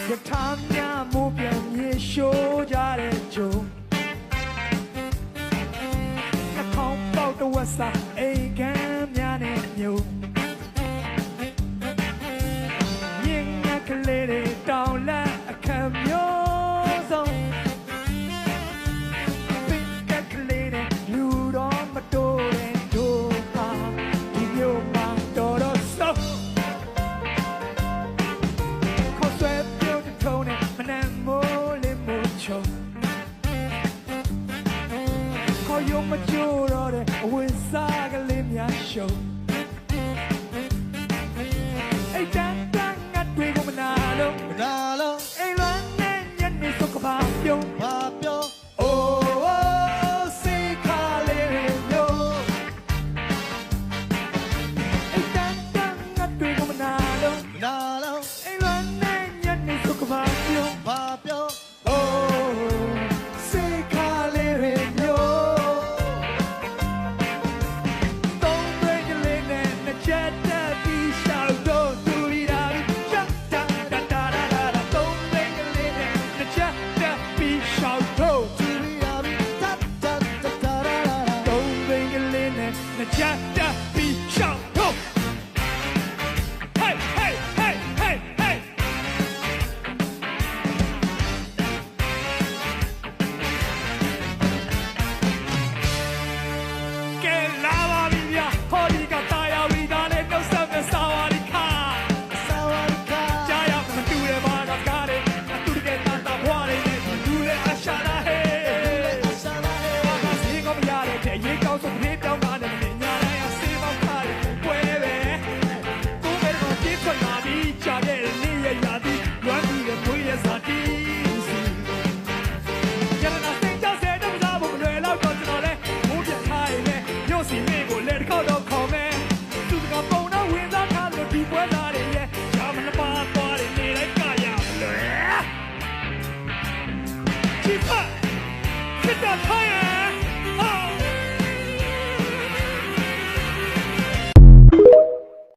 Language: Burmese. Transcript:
ရထားများမိုးပြန်ရေရှိုးကြတဲ့ဂျုံနှာခေါင်းပေါက်တစ်ဝက်စာအိမ်ကမ်းများနဲ့မြုံမြင်းငါကလေးတွေတောင်းလက်အခမ်းမျိုးစုံပင်ကကလေးတွေလူတော်မတိုးတဲ့တို့ပါဒီမျိုးမှာတော်တော်ဆောက်ခေါ်ဆွဲပြုတ်ထုံးနဲ့မနဲ့မိုးလေးမိုးချုံခေါ်ရုံမကြိုးတော့တဲ့အဝိစားကလေးများရှုံအိတ်တန်းတန်းငါတွေကိုမနာလို့အိမ်လွမ်းနဲ့ညနေစုကပါပြုံးပါပြုံးအိုးစိတ်ခါလေးမျိုးအိတ်တန်းတန်းငါတွေကိုမနာလို့အိမ်လွမ်းနဲ့ညနေစုကပါပြုံးပါပြုံးအိုးစိတ်ခါလေးမျိုးသုံးသွင်းကလေးနဲ့နှစ်ချက်တက်ပြီးရှောက်တော့သူရီတာချက်တာတာတာတာတာသုံးသွင်းကလေးနဲ့နှစ်ချက်တက်ပြီးရှောက်တော့သူရီတာတာတာတာတာသုံးသွင်းကလေးနဲ့နှစ်ချက်တက်ပြီးရှောက်တော့ Hey hey hey hey hey ကဲလာပါပြီဗျာဟောဒီကတာယာဝီသားနဲ့နှုတ်ဆက်မဲ့စာဝါဒီခါကြားရမတူတယ်ဘာကကားတယ်အတူတကယ်တန်တာဘွားတယ်လူလည်းအရှာလာဟဲ့ဘာကစီကမရတဲ့ရေကောက်စုံလေးပြောင်းတာနဲ့ညာတိုင်းအစေးပေါက်ခါတယ်ပွဲပဲကိုယ်ပဲတော့ကြည့်ခွင့်လာပြီးကြားတဲ့နေ့ရရာသီလွမ်းပြီးတဲ့မွေးရစာတီးရတနာစိတ်ကြောက်စေတော့မစားဘူးမလွယ်တော့ကျွန်တော်လဲမိုးပြထားရင်လဲညို့စီလေးကိုလက်တစ်ခေါက်တော့ခေါ်မယ်သူကပုံတော့ဝင်သားခါလို့ဒီပွဲသားတွေရဲ့ရမနှပါသွားတယ်နေလိုက်ကြရမလဲကြည့်ပါစစ်တာထိုင်